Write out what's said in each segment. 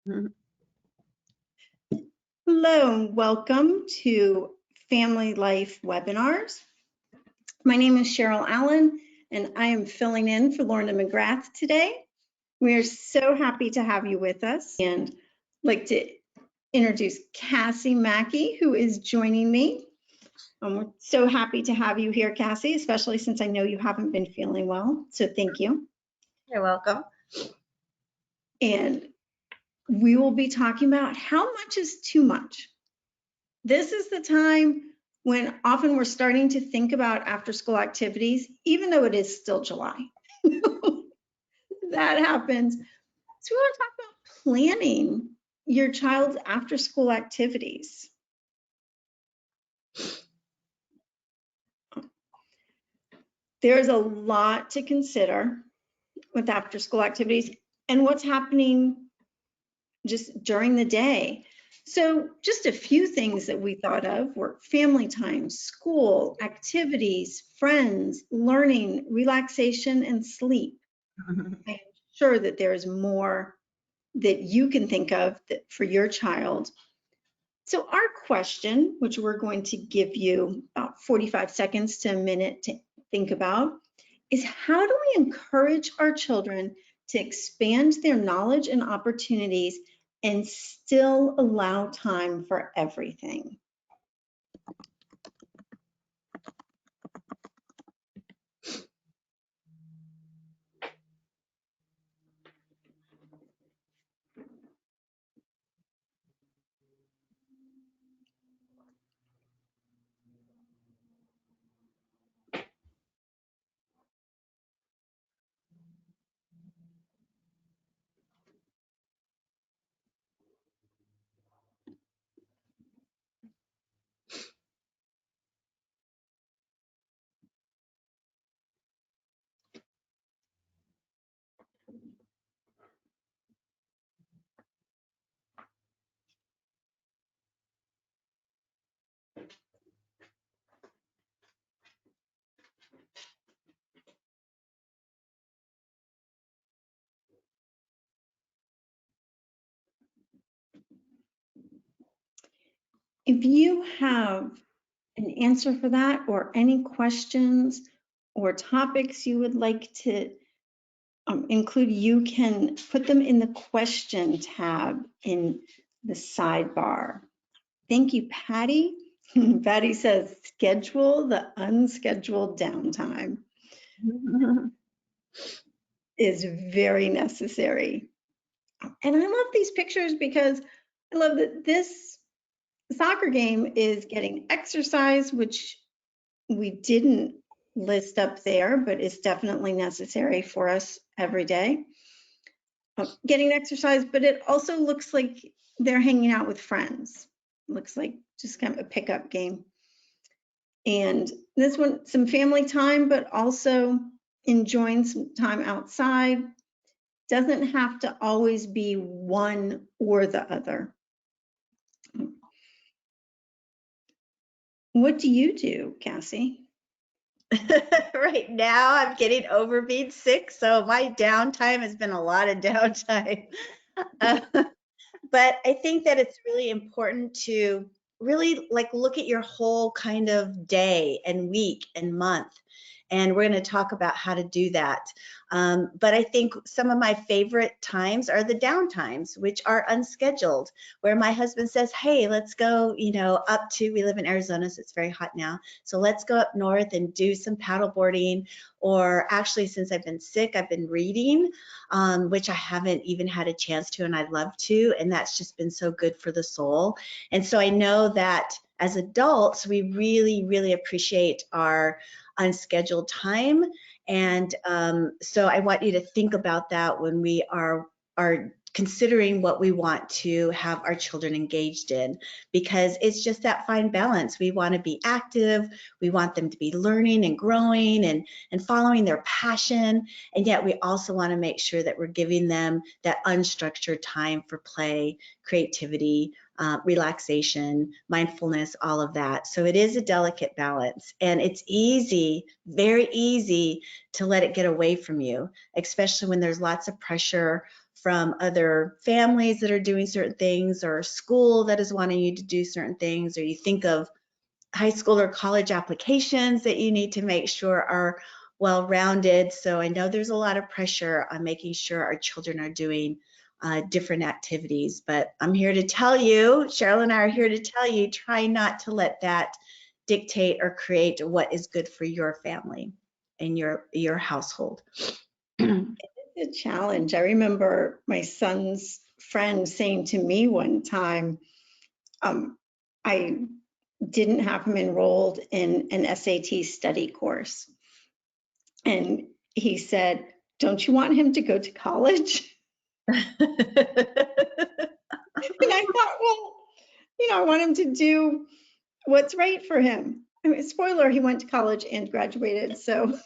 Mhm. Hello and welcome to Family Life Webinars. My name is Cheryl Allen and I am filling in for Lorna McGrath today. We are so happy to have you with us and I'd like to introduce Cassie Mackey, who is joining me. We're so happy to have you here, Cassie, especially since I know you haven't been feeling well. So thank you. You're welcome. And we will be talking about how much is too much. This is the time when often we're starting to think about after school activities, even though it is still July. That happens. So we want to talk about planning your child's after school activities. There's a lot to consider with after school activities and what's happening just during the day. So just a few things that we thought of were family time, school, activities, friends, learning, relaxation, and sleep. I'm sure that there's more that you can think of that for your child. So our question, which we're going to give you about 45 seconds to a minute to think about, is how do we encourage our children to expand their knowledge and opportunities and still allow time for everything? If you have an answer for that or any questions or topics you would like to include, you can put them in the question tab in the sidebar. Thank you, Patty. Patty says, schedule the unscheduled downtime is very necessary. And I love these pictures because I love that this soccer game is getting exercise, which we didn't list up there, but is definitely necessary for us every day. Getting exercise, but it also looks like they're hanging out with friends. Looks like just kind of a pickup game. And this one, some family time, but also enjoying some time outside. Doesn't have to always be one or the other. What do you do, Cassie? Right now, I'm getting over being sick, so my downtime has been a lot of downtime. But I think that it's really important to really look at your whole kind of day and week and month. And we're going to talk about how to do that. But I think some of my favorite times are the down times, which are unscheduled, where my husband says, hey, let's go, up to, we live in Arizona, so it's very hot now. So let's go up north and do some paddleboarding. Or actually, since I've been sick, I've been reading, which I haven't even had a chance to, and I'd love to. And that's just been so good for the soul. And so I know that as adults, we really, really appreciate our unscheduled time. And so I want you to think about that when we are considering what we want to have our children engaged in, because it's just that fine balance. We want to be active, we want them to be learning and growing and following their passion, and yet we also want to make sure that we're giving them that unstructured time for play, creativity, relaxation, mindfulness, all of that. So it is a delicate balance, and it's easy, very easy to let it get away from you, especially when there's lots of pressure from other families that are doing certain things, or school that is wanting you to do certain things, or you think of high school or college applications that you need to make sure are well-rounded. So I know there's a lot of pressure on making sure our children are doing different activities, but I'm here to tell you, Cheryl and I are here to tell you, try not to let that dictate or create what is good for your family and your household. It's a challenge. I remember my son's friend saying to me one time, I didn't have him enrolled in an SAT study course. And he said, "Don't you want him to go to college?" And I thought, well, I want him to do what's right for him. I mean, spoiler, he went to college and graduated, so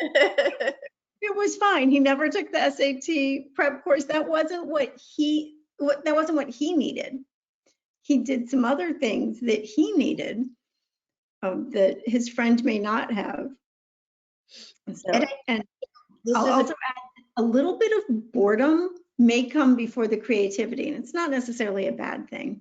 it was fine. He never took the SAT prep course. That wasn't what he needed. He did some other things that he needed that his friend may not have. So, and I'll also add, a little bit of boredom may come before the creativity, and it's not necessarily a bad thing.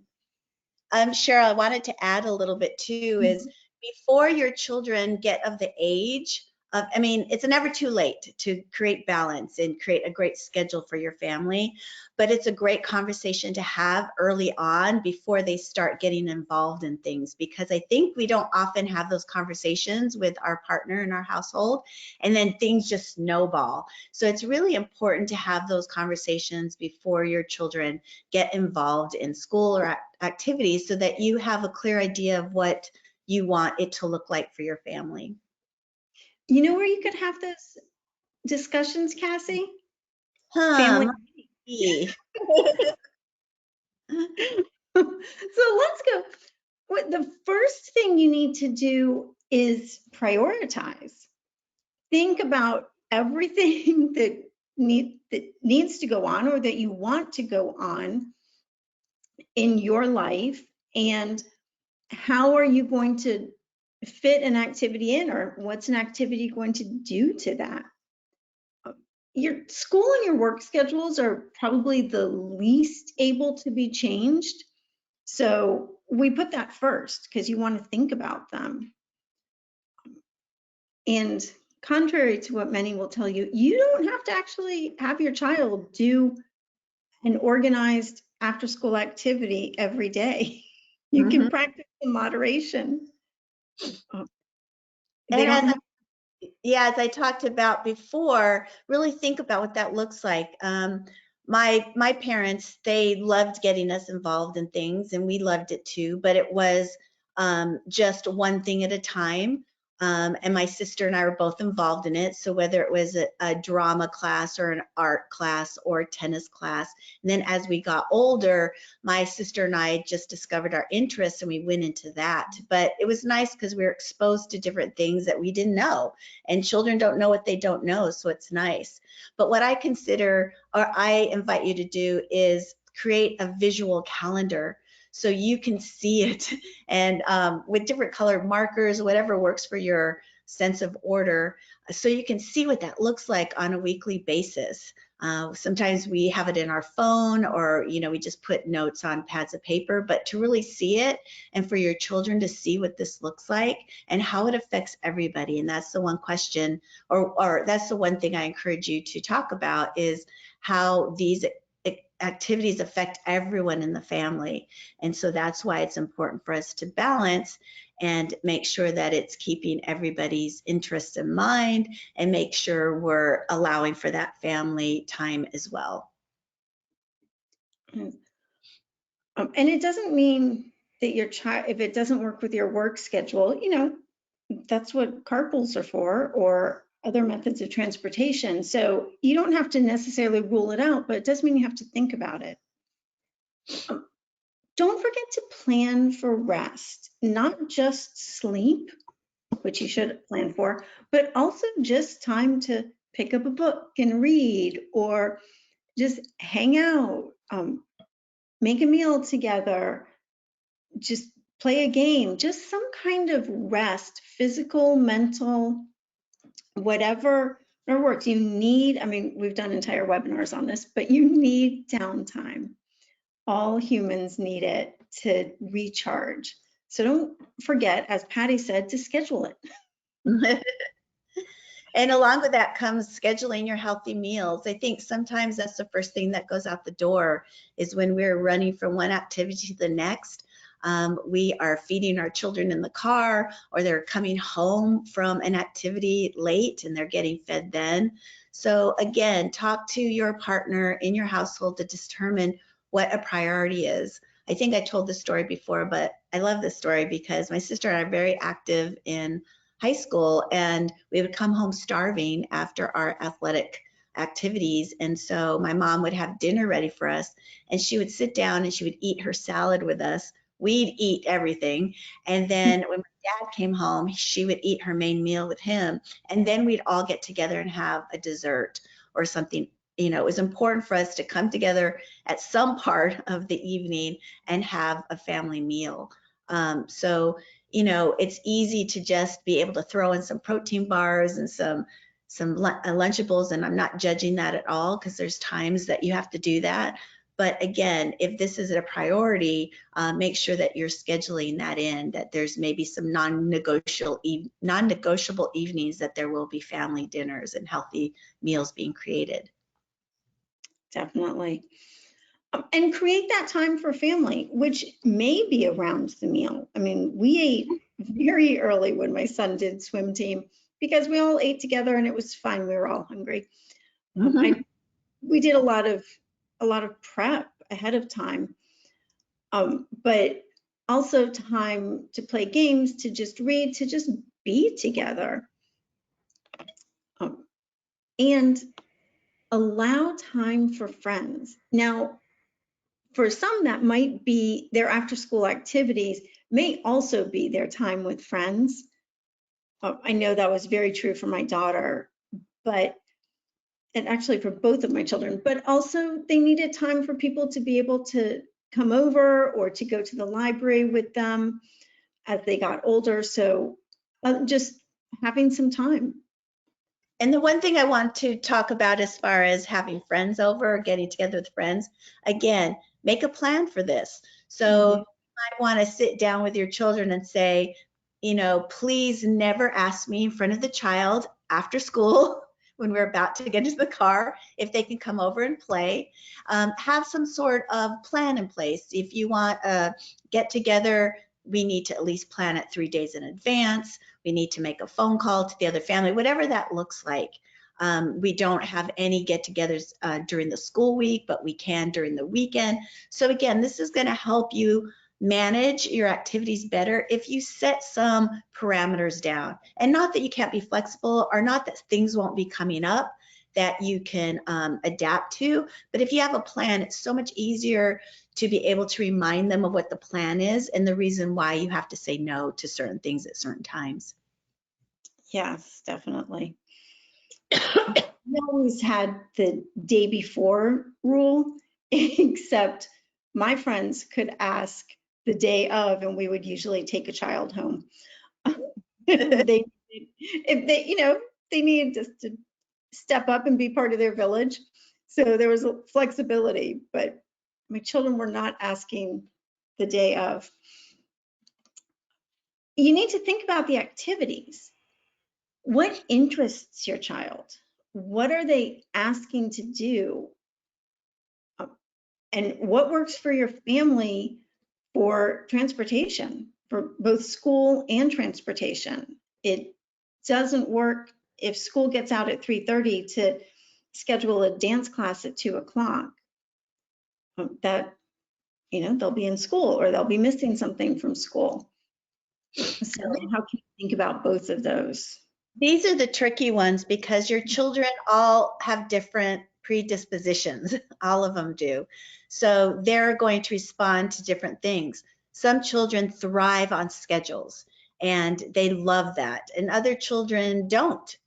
Cheryl, I wanted to add a little bit too, is before your children get of the age of, I mean, it's never too late to create balance and create a great schedule for your family, but it's a great conversation to have early on before they start getting involved in things, because I think we don't often have those conversations with our partner in our household, and then things just snowball. So it's really important to have those conversations before your children get involved in school or activities, so that you have a clear idea of what you want it to look like for your family. You know where you could have those discussions, Cassie? Family. So let's go. What the first thing you need to do is prioritize. Think about everything that needs to go on, or that you want to go on in your life, and how are you going to fit an activity in, or what's an activity going to do to that? Your school and your work schedules are probably the least able to be changed. So we put that first because you want to think about them. And contrary to what many will tell you, you don't have to actually have your child do an organized after school activity every day. You can practice in moderation. As I talked about before, really think about what that looks like. My parents, they loved getting us involved in things, and we loved it too, but it was just one thing at a time. And my sister and I were both involved in it. So whether it was a drama class or an art class or tennis class, and then as we got older, my sister and I just discovered our interests and we went into that. But it was nice because we were exposed to different things that we didn't know, and children don't know what they don't know, so it's nice. But what I consider, or I invite you to do, is create a visual calendar so you can see it, and with different colored markers, whatever works for your sense of order, so you can see what that looks like on a weekly basis. Sometimes we have it in our phone, or we just put notes on pads of paper, but to really see it, and for your children to see what this looks like and how it affects everybody. And that's the one question, or that's the one thing I encourage you to talk about, is how these activities affect everyone in the family. And so that's why it's important for us to balance and make sure that it's keeping everybody's interests in mind, and make sure we're allowing for that family time as well. And it doesn't mean that your child, if it doesn't work with your work schedule, that's what carpools are for, or other methods of transportation. So you don't have to necessarily rule it out, but it does mean you have to think about it. Don't forget to plan for rest, not just sleep, which you should plan for, but also just time to pick up a book and read, or just hang out, make a meal together, just play a game, just some kind of rest, physical, mental, whatever works. You need, I mean, we've done entire webinars on this, but you need downtime. All humans need it to recharge. So don't forget, as Patty said, to schedule it. And along with that comes scheduling your healthy meals. I think sometimes that's the first thing that goes out the door is when we're running from one activity to the next. We are feeding our children in the car, or they're coming home from an activity late and they're getting fed then. So again, talk to your partner in your household to determine what a priority is. I think I told this story before, but I love this story because my sister and I are very active in high school, and we would come home starving after our athletic activities. And so my mom would have dinner ready for us, and she would sit down and she would eat her salad with us. We'd eat everything. And then when my dad came home, she would eat her main meal with him. And then we'd all get together and have a dessert or something. You know, it was important for us to come together at some part of the evening and have a family meal. So you know, it's easy to just be able to throw in some protein bars and some Lunchables, and I'm not judging that at all because there's times that you have to do that. But again, if this is a priority, make sure that you're scheduling that in, that there's maybe some non-negotiable evenings that there will be family dinners and healthy meals being created. Definitely. And create that time for family, which may be around the meal. I mean, we ate very early when my son did swim team because we all ate together and it was fine. We were all hungry. We did a lot of prep ahead of time, but also time to play games, to just read, to just be together, and allow time for friends. Now, for some, that might be their after school activities, may also be their time with friends. I know that was very true for my daughter, and actually for both of my children, but also they needed time for people to be able to come over or to go to the library with them as they got older. So just having some time. And the one thing I want to talk about as far as having friends over, getting together with friends, again, make a plan for this. So you might want to sit down with your children and say, you know, please never ask me in front of the child after school when we're about to get into the car if they can come over and play. Have some sort of plan in place. If you want a get together, we need to at least plan it 3 days in advance. We need to make a phone call to the other family, whatever that looks like. We don't have any get-togethers during the school week, but we can during the weekend. So again, this is going to help you manage your activities better if you set some parameters down. And not that you can't be flexible, or not that things won't be coming up that you can adapt to, but if you have a plan, it's so much easier to be able to remind them of what the plan is and the reason why you have to say no to certain things at certain times. Yes, definitely. We always had the day before rule, except my friends could ask the day of, and we would usually take a child home. If they, you know, they needed just to step up and be part of their village. So there was a flexibility, but my children were not asking the day of. You need to think about the activities. What interests your child? What are they asking to do? And what works for your family for transportation, for both school and transportation? It doesn't work if school gets out at 3:30 to schedule a dance class at 2 o'clock. That, you know, they'll be in school or they'll be missing something from school. So how can you think about both of those? These are the tricky ones because your children all have different predispositions. All of them do. So they're going to respond to different things. Some children thrive on schedules and they love that. And other children don't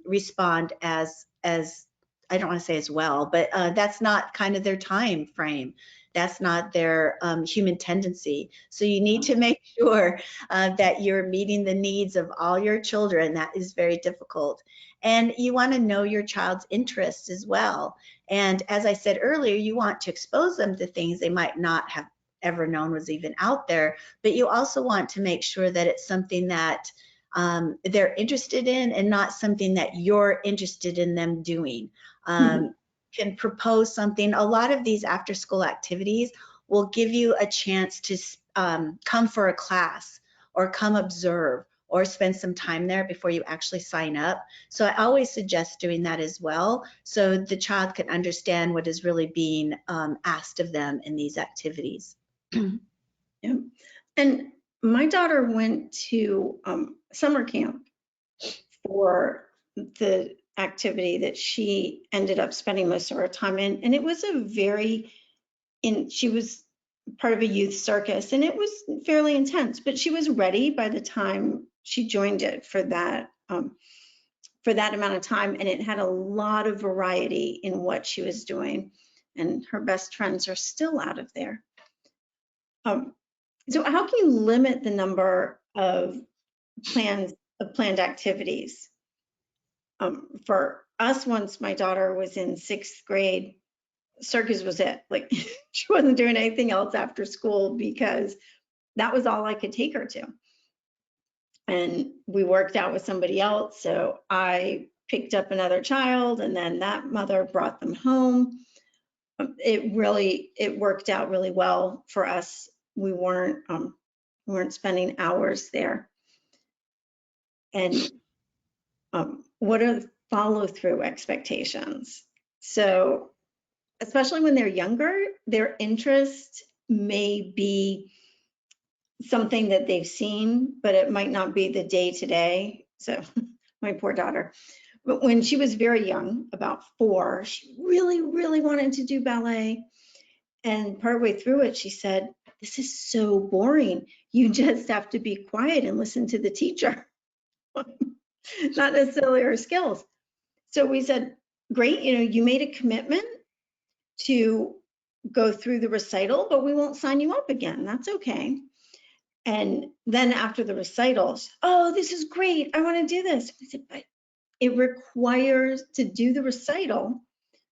respond as I don't want to say as well, but that's not kind of their time frame. That's not their human tendency. So you need to make sure that you're meeting the needs of all your children. That is very difficult. And you want to know your child's interests as well. And as I said earlier, you want to expose them to things they might not have ever known was even out there, but you also want to make sure that it's something that they're interested in and not something that you're interested in them doing. Can propose something. A lot of these after school activities will give you a chance to come for a class or come observe or spend some time there before you actually sign up. So I always suggest doing that as well, so the child can understand what is really being asked of them in these activities. Yeah. And my daughter went to summer camp for the activity that she ended up spending most of her time in. And it was she was part of a youth circus, and it was fairly intense, but she was ready by the time she joined it for that amount of time. And it had a lot of variety in what she was doing. And her best friends are still out of there. So how can you limit the number of planned activities? For us, once my daughter was in 6th grade, circus was it. Like, she wasn't doing anything else after school because that was all I could take her to. And we worked out with somebody else, so I picked up another child, and then that mother brought them home. It worked out really well for us. We weren't spending hours there. And what are the follow-through expectations? So especially when they're younger, their interest may be something that they've seen, but it might not be the day-to-day. So my poor daughter, but when she was very young, about 4, she really, really wanted to do ballet. And partway through it, she said, "This is so boring. You just have to be quiet and listen to the teacher." Not necessarily her skills. So we said, "Great, you made a commitment to go through the recital, but we won't sign you up again. That's okay." And then after the recitals, "Oh, this is great. I want to do this." I said, "But it requires, to do the recital,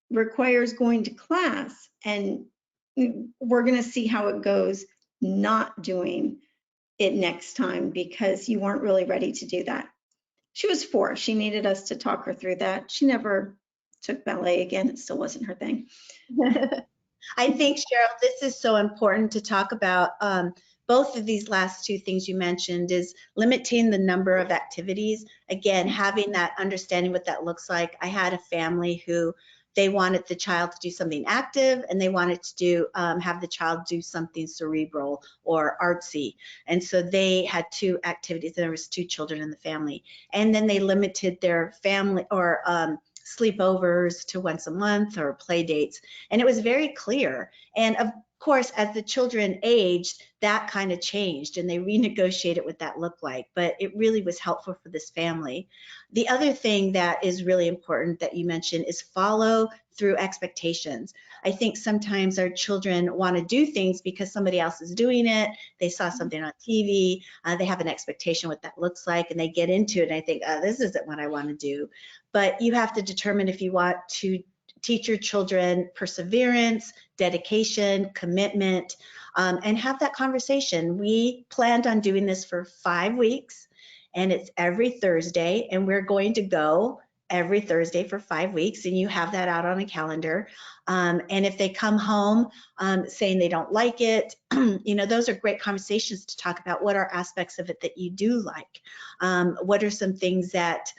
requires going to class, and we're going to see how it goes not doing it next time because you weren't really ready to do that." She was 4. She needed us to talk her through that. She never took ballet again. It still wasn't her thing. I think, Cheryl, this is so important to talk about. Both of these last 2 things you mentioned is limiting the number of activities. Again, having that understanding what that looks like. I had a family who they wanted the child to do something active, and they wanted to do have the child do something cerebral or artsy. And so they had 2 activities. There was 2 children in the family, and then they limited their family or sleepovers to once a month or play dates. And it was very clear. And of course, as the children aged, that kind of changed, and they renegotiated what that looked like. But it really was helpful for this family. The other thing that is really important that you mentioned is follow through expectations. I think sometimes our children want to do things because somebody else is doing it. They saw something on TV. They have an expectation what that looks like, and they get into it. And I think, oh, this isn't what I want to do. But you have to determine if you want to teach your children perseverance, dedication, commitment, and have that conversation. We planned on doing this for 5 weeks, and it's every Thursday, and we're going to go every Thursday for 5 weeks, and you have that out on a calendar. And if they come home saying they don't like it, those are great conversations to talk about. What are aspects of it that you do like? What are some things that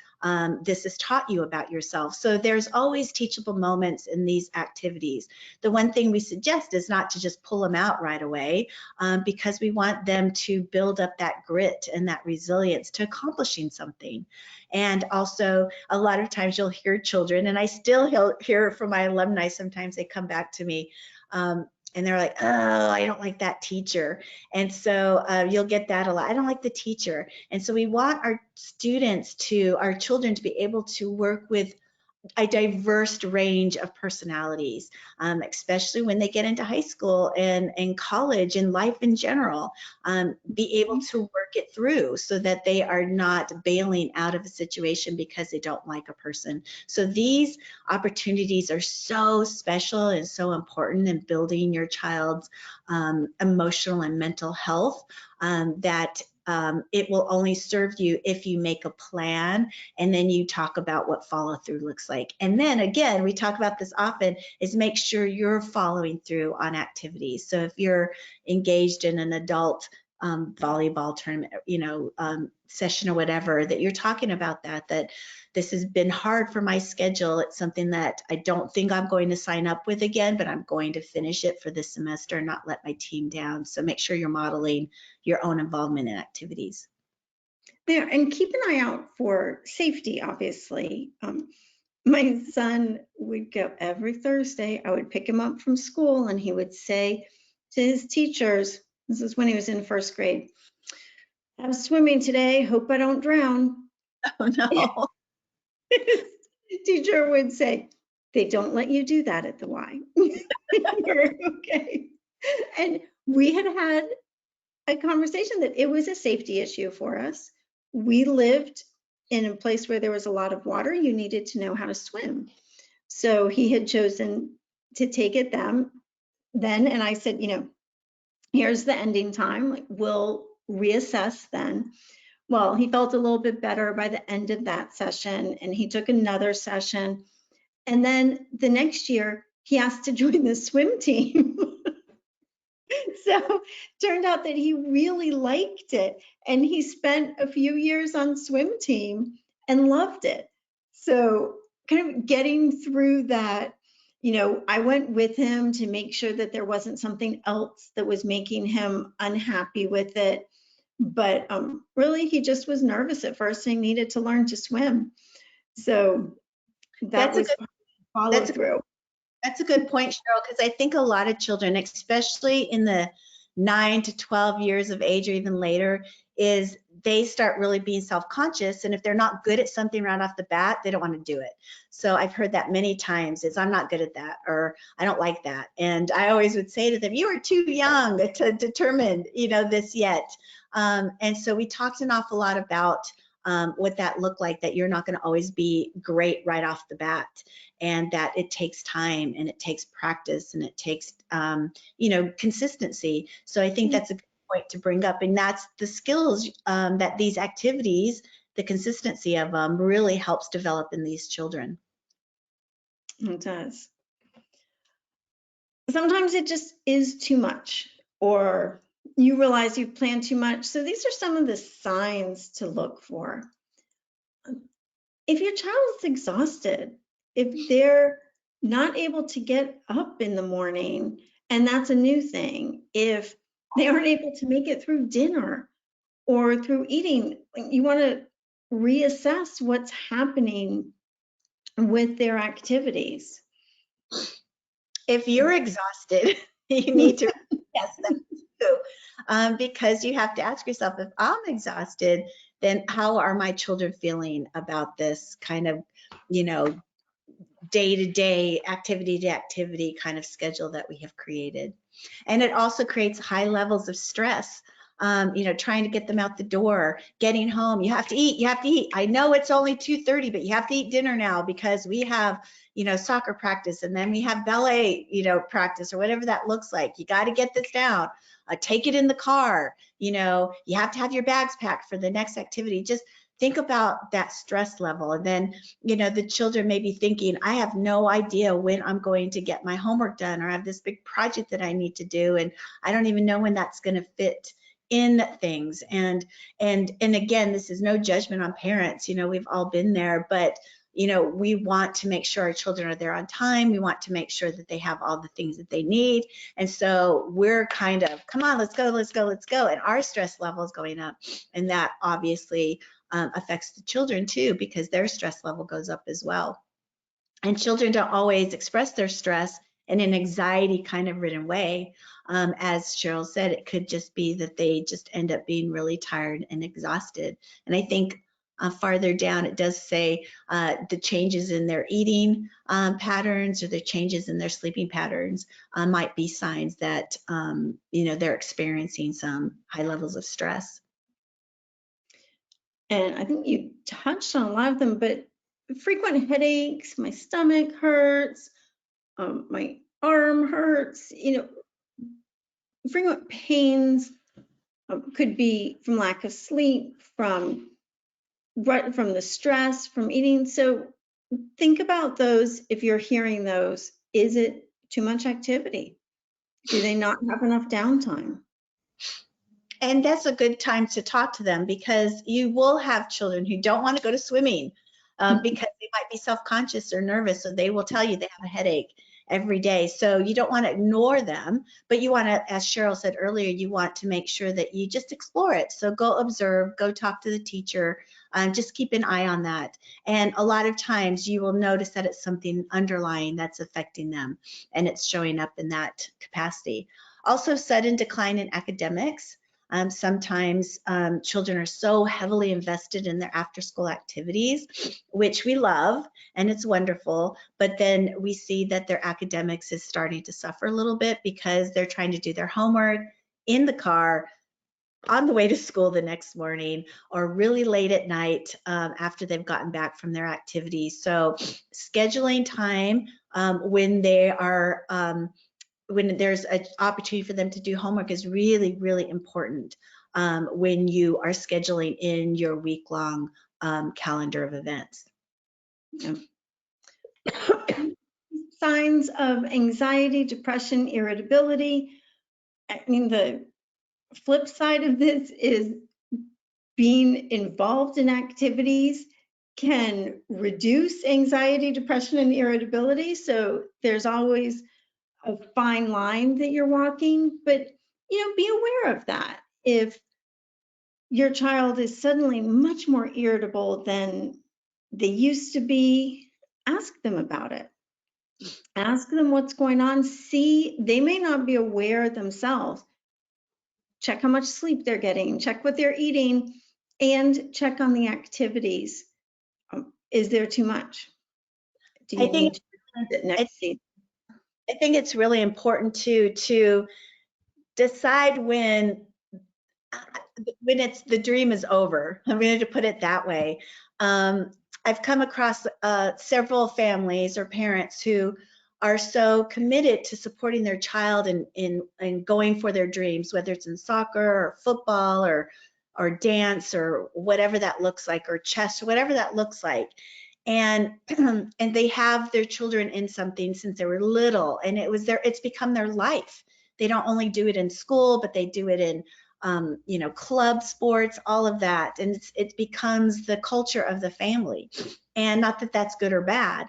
this has taught you about yourself? So there's always teachable moments in these activities. The one thing we suggest is not to just pull them out right away, because we want them to build up that grit and that resilience to accomplishing something. And also, a lot of times you'll hear children, and I still hear from my alumni, sometimes they come back to me, and they're like, "Oh, I don't like that teacher." And so you'll get that a lot. "I don't like the teacher." And so we want our children to be able to work with a diverse range of personalities, especially when they get into high school and college and life in general. Be able to work it through so that they are not bailing out of a situation because they don't like a person. So these opportunities are so special and so important in building your child's emotional and mental health, that it will only serve you if you make a plan and then you talk about what follow through looks like. And then again, we talk about this often, is make sure you're following through on activities. So if you're engaged in an adult volleyball tournament, session or whatever, that you're talking about that this has been hard for my schedule. It's something that I don't think I'm going to sign up with again, but I'm going to finish it for this semester and not let my team down. So make sure you're modeling your own involvement in activities. Yeah, and keep an eye out for safety, obviously. My son would go every Thursday. I would pick him up from school and he would say to his teachers, this is when he was in first grade, "I'm swimming today, hope I don't drown." Oh no. His teacher would say, "They don't let you do that at the Y." You're okay. And we had a conversation that it was a safety issue for us. We lived in a place where there was a lot of water. You needed to know how to swim. So he had chosen to take it then. And I said, here's the ending time. Like, we'll reassess then. Well, he felt a little bit better by the end of that session, and he took another session. And then the next year, he asked to join the swim team. So turned out that he really liked it, and he spent a few years on swim team and loved it. So kind of getting through that, I went with him to make sure that there wasn't something else that was making him unhappy with it. But really, he just was nervous at first and he needed to learn to swim. So that was follow through. That's a good point, Cheryl, because I think a lot of children, especially in the 9 to 12 years of age or even later, is they start really being self-conscious. And if they're not good at something right off the bat, they don't want to do it. So I've heard that many times, is I'm not good at that, or I don't like that. And I always would say to them, you are too young to determine, this yet. And so we talked an awful lot about what that looked like, that you're not going to always be great right off the bat, and that it takes time and it takes practice and it takes, consistency. So I think that's a good point to bring up. And that's the skills that these activities, the consistency of them, really helps develop in these children. It does. Sometimes it just is too much, or you realize you've planned too much. So these are some of the signs to look for. If your child is exhausted, if they're not able to get up in the morning, and that's a new thing, if they aren't able to make it through dinner or through eating, you want to reassess what's happening with their activities. If you're exhausted, you need to reassess them too, because you have to ask yourself, if I'm exhausted, then how are my children feeling about this kind of, day-to-day, activity-to-activity kind of schedule that we have created. And it also creates high levels of stress. Trying to get them out the door, getting home. You have to eat. I know it's only 2:30, but you have to eat dinner now because we have, soccer practice, and then we have ballet, practice, or whatever that looks like. You got to get this down. Take it in the car. You have to have your bags packed for the next activity. Just think about that stress level. And then, the children may be thinking, I have no idea when I'm going to get my homework done, or I have this big project that I need to do, and I don't even know when that's going to fit in things. And again, this is no judgment on parents. We've all been there, but we want to make sure our children are there on time. We want to make sure that they have all the things that they need. And so we're kind of, come on, let's go. And our stress level is going up. And that obviously affects the children too, because their stress level goes up as well. And children don't always express their stress in an anxiety kind of ridden way. As Cheryl said, it could just be that they just end up being really tired and exhausted. And I think farther down, it does say the changes in their eating patterns or the changes in their sleeping patterns might be signs that, they're experiencing some high levels of stress. And I think you touched on a lot of them, but frequent headaches, my stomach hurts, my arm hurts, frequent pains could be from lack of sleep, from the stress, from eating. So think about those. If you're hearing those, is it too much activity? Do they not have enough downtime? And that's a good time to talk to them, because you will have children who don't want to go to swimming because they might be self-conscious or nervous, so they will tell you they have a headache every day. So you don't want to ignore them, but you want to, as Cheryl said earlier, you want to make sure that you just explore it. So go observe, go talk to the teacher, just keep an eye on that. And a lot of times you will notice that it's something underlying that's affecting them, and it's showing up in that capacity. Also, sudden decline in academics. Sometimes children are so heavily invested in their after-school activities, which we love, and it's wonderful, but then we see that their academics is starting to suffer a little bit because they're trying to do their homework in the car, on the way to school the next morning, or really late at night after they've gotten back from their activities. So scheduling time when they are when there's an opportunity for them to do homework is really, really important when you are scheduling in your week-long calendar of events. Yeah. Signs of anxiety, depression, irritability. I mean, the flip side of this is being involved in activities can reduce anxiety, depression, and irritability. So there's always a fine line that you're walking, but be aware of that. If your child is suddenly much more irritable than they used to be, ask them about it. Ask them what's going on. See, they may not be aware themselves. Check how much sleep they're getting, check what they're eating, and check on the activities. Is there too much? Do you need to sit next to you? I think it's really important to decide when it's the dream is over. I'm going to put it that way. I've come across several families or parents who are so committed to supporting their child in going for their dreams, whether it's in soccer or football or dance or whatever that looks like, or chess or whatever that looks like. And and they have their children in something since they were little, and it's become their life. They don't only do it in school, but they do it in club sports, all of that. And it becomes the culture of the family. And not that that's good or bad,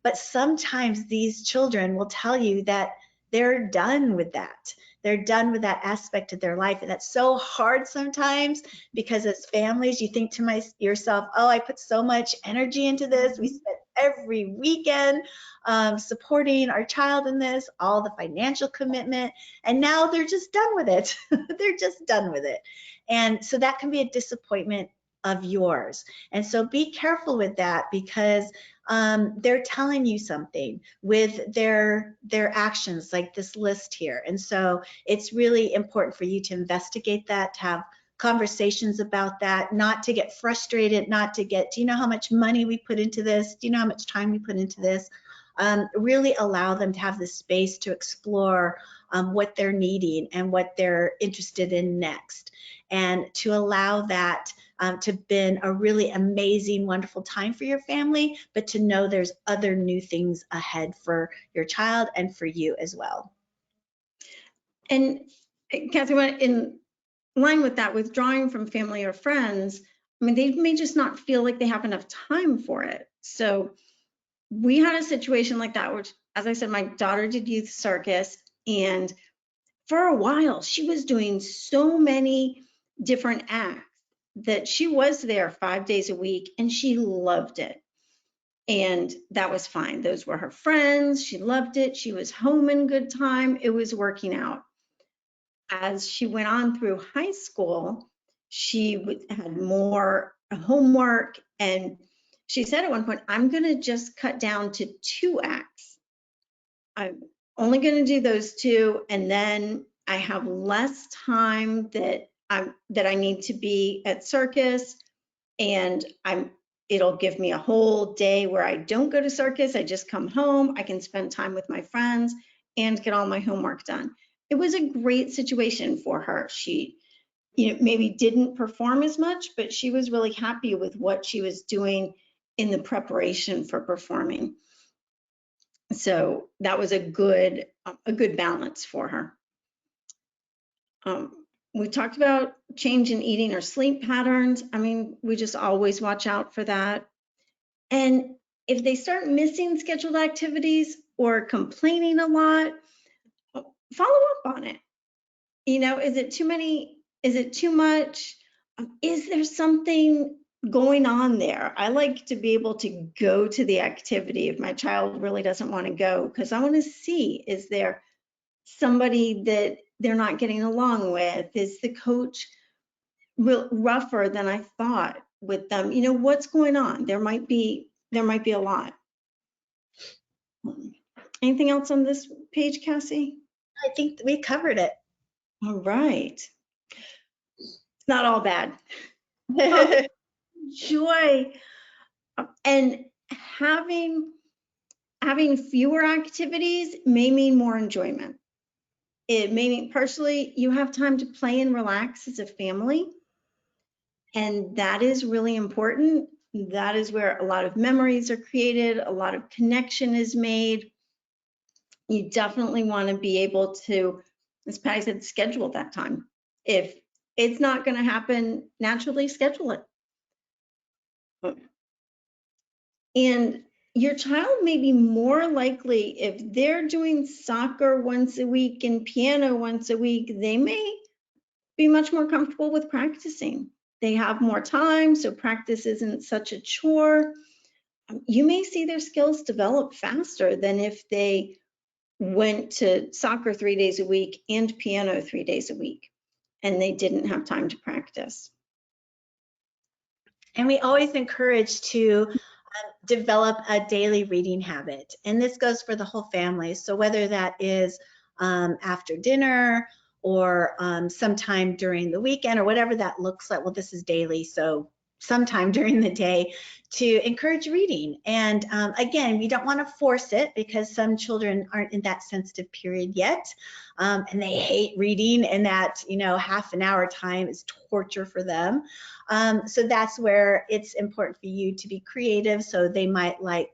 but sometimes these children will tell you that they're done with that. They're done with that aspect of their life. And that's so hard sometimes, because as families, you think to yourself, oh, I put so much energy into this. We spent every weekend supporting our child in this, all the financial commitment, and now they're just done with it. They're just done with it. And so that can be a disappointment of yours. And so be careful with that, because they're telling you something with their actions, like this list here. And so it's really important for you to investigate that, to have conversations about that, not to get frustrated, not to get, do you know how much money we put into this? Do you know how much time we put into this? Really allow them to have the space to explore what they're needing and what they're interested in next, and to allow that to been a really amazing, wonderful time for your family, but to know there's other new things ahead for your child and for you as well. And Kathy, in line with that, withdrawing from family or friends, I mean, they may just not feel like they have enough time for it. So we had a situation like that, which, as I said, my daughter did youth circus, and for a while she was doing so many different acts that she was there 5 days a week, and she loved it. And that was fine. Those were her friends. She loved it. She was home in good time. It was working out. As she went on through high school, she had more homework, and she said at one point, I'm going to just cut down to 2 acts. I'm only going to do those 2, and then I have less time that I need to be at circus, and it'll give me a whole day where I don't go to circus. I just come home. I can spend time with my friends and get all my homework done. It was a great situation for her. She, maybe didn't perform as much, but she was really happy with what she was doing in the preparation for performing. So that was a good balance for her. We talked about change in eating or sleep patterns. I mean, we just always watch out for that. And if they start missing scheduled activities or complaining a lot, follow up on it. Is it too many? Is it too much? Is there something going on there? I like to be able to go to the activity if my child really doesn't want to go, because I want to see, is there somebody that they're not getting along with? Is the coach rougher than I thought with them? What's going on? There might be a lot. Anything else on this page, Cassie? I think we covered it. All right. It's not all bad. Joy and having fewer activities may mean more enjoyment. It may mean partially you have time to play and relax as a family, and that is really important. That is where a lot of memories are created, a lot of connection is made. You definitely want to be able to, as Patty said, schedule that time. If it's not going to happen naturally, schedule it. And your child may be more likely, if they're doing soccer once a week and piano once a week, they may be much more comfortable with practicing. They have more time, so practice isn't such a chore. You may see their skills develop faster than if they went to soccer 3 days a week and piano 3 days a week, and they didn't have time to practice. And we always encourage to develop a daily reading habit. And this goes for the whole family. So whether that is after dinner or sometime during the weekend or whatever that looks like, well, this is daily, so sometime during the day, to encourage reading. And again, we don't want to force it because some children aren't in that sensitive period yet, and they hate reading, and that half an hour time is torture for them. So that's where it's important for you to be creative. So they might like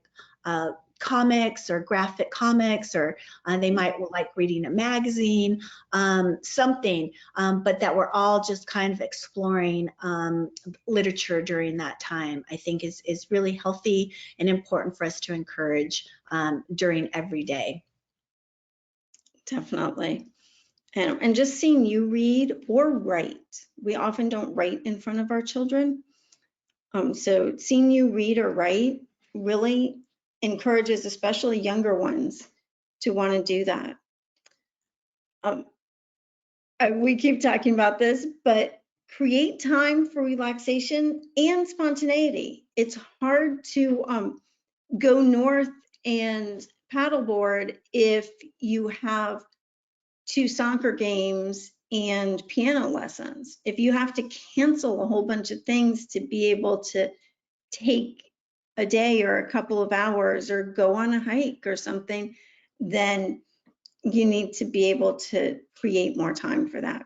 comics or graphic comics, or they might like reading a magazine, something, but that we're all just kind of exploring literature during that time, I think is really healthy and important for us to encourage during every day. Definitely. And just seeing you read or write. We often don't write in front of our children. So seeing you read or write really encourages especially younger ones to want to do that. We keep talking about this, but create time for relaxation and spontaneity. It's hard to go north and paddleboard if you have 2 soccer games and piano lessons. If you have to cancel a whole bunch of things to be able to take a day or a couple of hours or go on a hike or something, then you need to be able to create more time for that.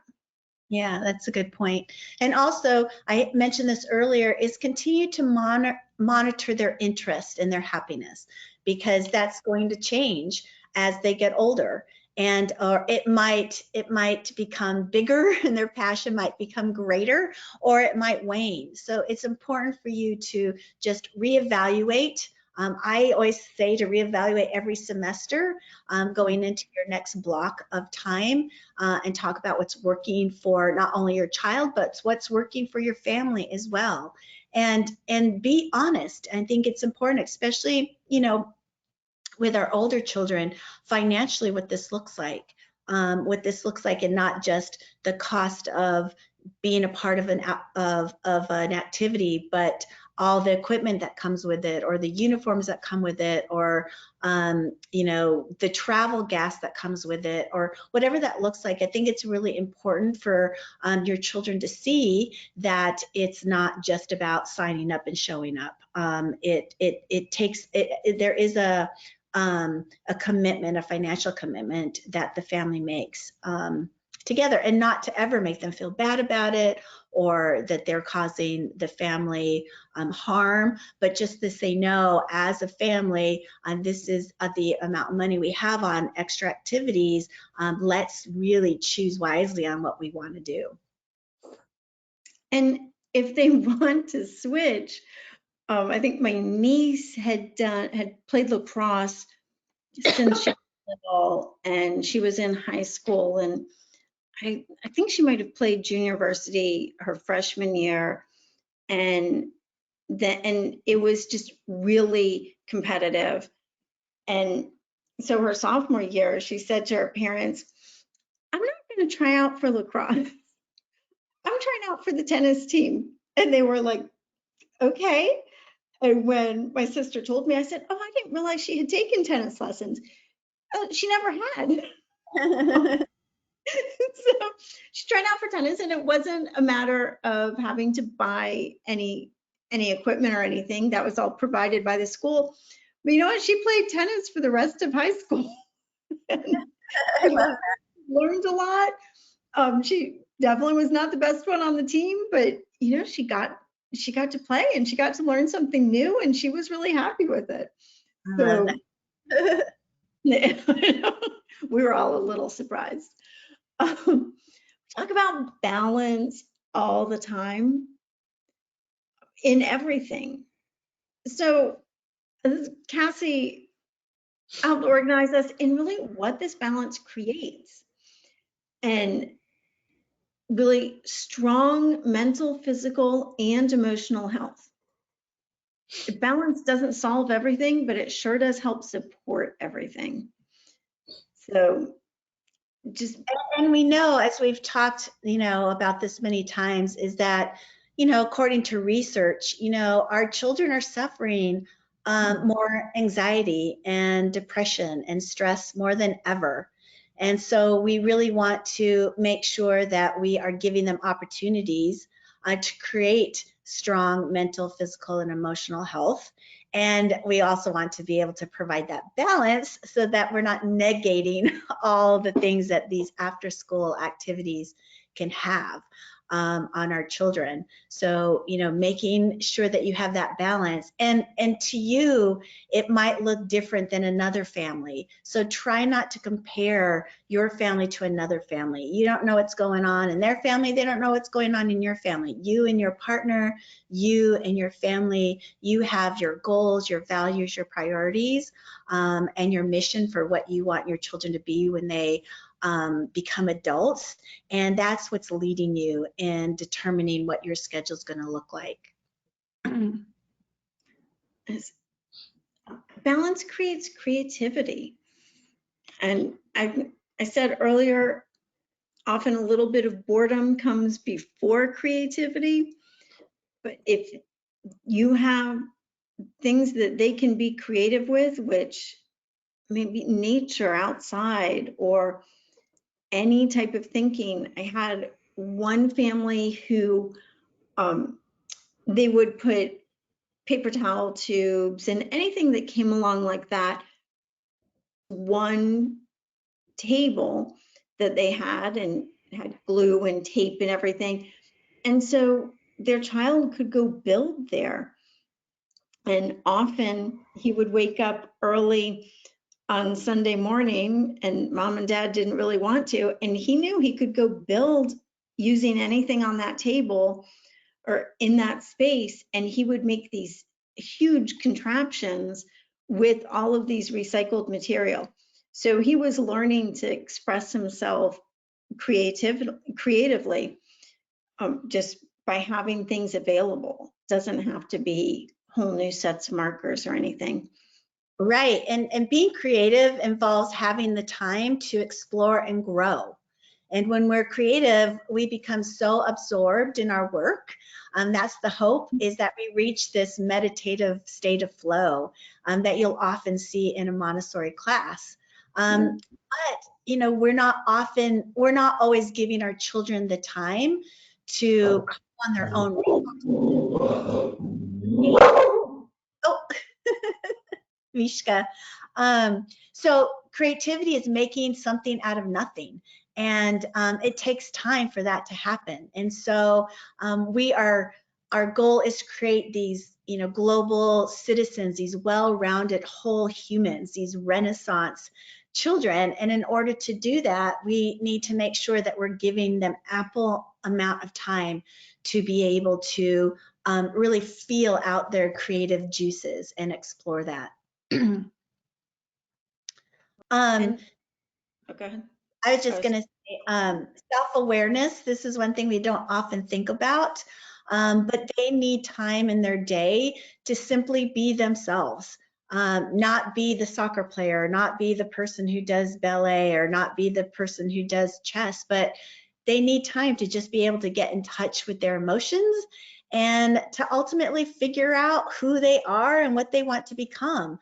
Yeah, that's a good point. And also, I mentioned this earlier, is continue to monitor their interest and their happiness, because that's going to change as they get older. And it might become bigger, and their passion might become greater, or it might wane. So it's important for you to just reevaluate. I always say to reevaluate every semester going into your next block of time, and talk about what's working for not only your child, but what's working for your family as well. And be honest. I think it's important, especially, with our older children, financially, what this looks like, and not just the cost of being a part of an activity, but all the equipment that comes with it, or the uniforms that come with it, or the travel gas that comes with it, or whatever that looks like. I think it's really important for your children to see that it's not just about signing up and showing up. It takes there is a commitment, a financial commitment that the family makes together, and not to ever make them feel bad about it or that they're causing the family harm, but just to say, no, as a family, this is the amount of money we have on extra activities. Let's really choose wisely on what we want to do. And if they want to switch, I think my niece had played lacrosse since she was little, and she was in high school, and I think she might have played junior varsity her freshman year, and it was just really competitive. And so her sophomore year, she said to her parents, "I'm not going to try out for lacrosse. I'm trying out for the tennis team." And they were like, "Okay." And when my sister told me, I said, "Oh, I didn't realize she had taken tennis lessons." She never had. So she tried out for tennis, and it wasn't a matter of having to buy any equipment or anything. That was all provided by the school. But you know what? She played tennis for the rest of high school. I love that. Learned a lot. She definitely was not the best one on the team, but she got to play, and she got to learn something new, and she was really happy with it. I love that. We were all a little surprised. Talk about balance all the time in everything. So Cassie helped organize us in really what this balance creates, and really strong mental, physical, and emotional health. Balance doesn't solve everything, but it sure does help support everything. So and we know, as we've talked, about this many times, is that, according to research, our children are suffering more anxiety and depression and stress more than ever. And so we really want to make sure that we are giving them opportunities to create strong mental, physical, and emotional health. And we also want to be able to provide that balance so that we're not negating all the things that these after school activities can have on our children. So, making sure that you have that balance, and to you, it might look different than another family. So try not to compare your family to another family. You don't know what's going on in their family. They don't know what's going on in your family. You and your partner, you and your family, you have your goals, your values, your priorities, and your mission for what you want your children to be when they become adults. And that's what's leading you in determining what your schedule is going to look like. Balance creates creativity. And I said earlier, often a little bit of boredom comes before creativity. But if you have things that they can be creative with, which maybe nature outside or any type of thinking. I had one family who they would put paper towel tubes and anything that came along like that, one table that they had, and had glue and tape and everything. And so their child could go build there. And often he would wake up early on Sunday morning, and mom and dad didn't really want to, and he knew he could go build using anything on that table or in that space, and he would make these huge contraptions with all of these recycled material. So he was learning to express himself creatively, just by having things available. Doesn't have to be whole new sets of markers or anything. Right. And being creative involves having the time to explore and grow. And when we're creative, we become so absorbed in our work. That's the hope, is that we reach this meditative state of flow that you'll often see in a Montessori class. But, you know, we're not always giving our children the time to come on their own. Oh, Mishka. So creativity is making something out of nothing. And it takes time for that to happen. And so our goal is to create these, you know, global citizens, these well-rounded whole humans, these Renaissance children. And in order to do that, we need to make sure that we're giving them ample amount of time to be able to really feel out their creative juices and explore that. Okay. I was just going to say self-awareness. This is one thing we don't often think about, but they need time in their day to simply be themselves, not be the soccer player, not be the person who does ballet, or not be the person who does chess, but they need time to just be able to get in touch with their emotions and to ultimately figure out who they are and what they want to become.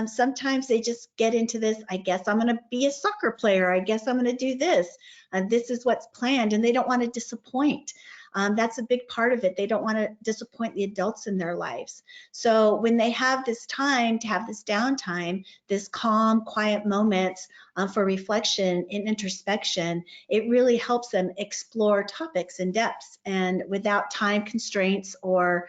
Sometimes they just get into this, I guess I'm going to be a soccer player, I guess I'm going to do this, this is what's planned, and they don't want to disappoint. That's a big part of it. They don't want to disappoint the adults in their lives. So when they have this time to have this downtime, this calm, quiet moments for reflection and introspection, it really helps them explore topics in depth and without time constraints or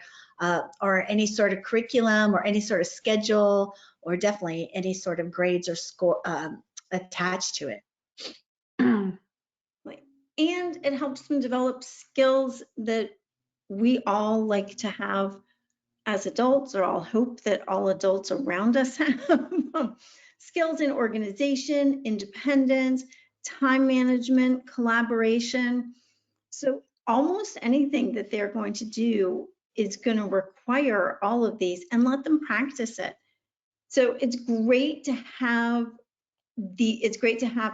any sort of curriculum or any sort of schedule, or definitely any sort of grades or score attached to it. And it helps them develop skills that we all like to have as adults, or all hope that all adults around us have. Skills in organization, independence, time management, collaboration. So almost anything that they're going to do is going to require all of these, and let them practice it. So it's great to have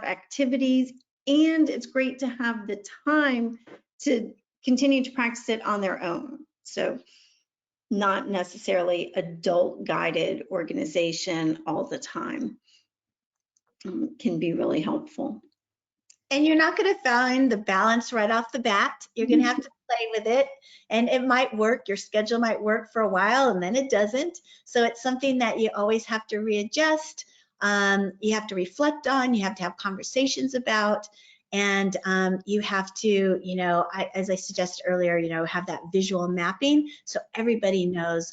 activities, and it's great to have the time to continue to practice it on their own. So not necessarily adult guided organization all the time can be really helpful. And you're not going to find the balance right off the bat. You're going to have to play with it, and it might work. Your schedule might work for a while, and then it doesn't. So it's something that you always have to readjust. You have to reflect on. You have to have conversations about, and you have to, you know, as I suggested earlier, you know, have that visual mapping so everybody knows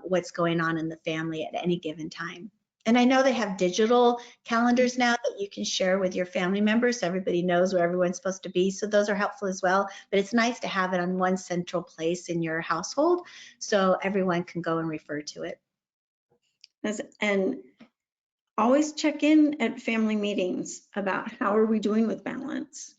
what's going on in the family at any given time. And I know they have digital calendars now that you can share with your family members so everybody knows where everyone's supposed to be. So those are helpful as well. But it's nice to have it on one central place in your household so everyone can go and refer to it. And always check in at family meetings about how are we doing with balance.